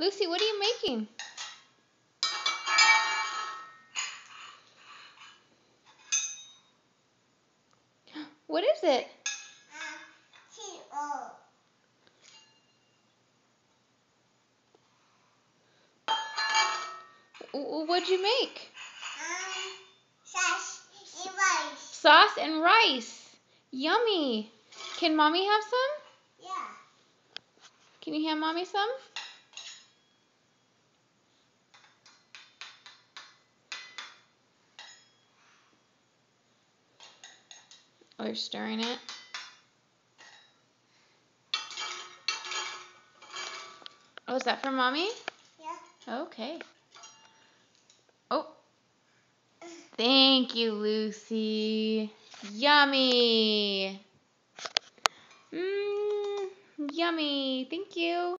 Lucy, what are you making? What is it? What'd you make? Sauce and rice. Sauce and rice. Yummy. Can Mommy have some? Yeah. Can you hand Mommy some? Oh, you're stirring it. Oh, is that for Mommy? Yeah. Okay. Oh. Thank you, Lucy. Yummy. Yummy. Thank you.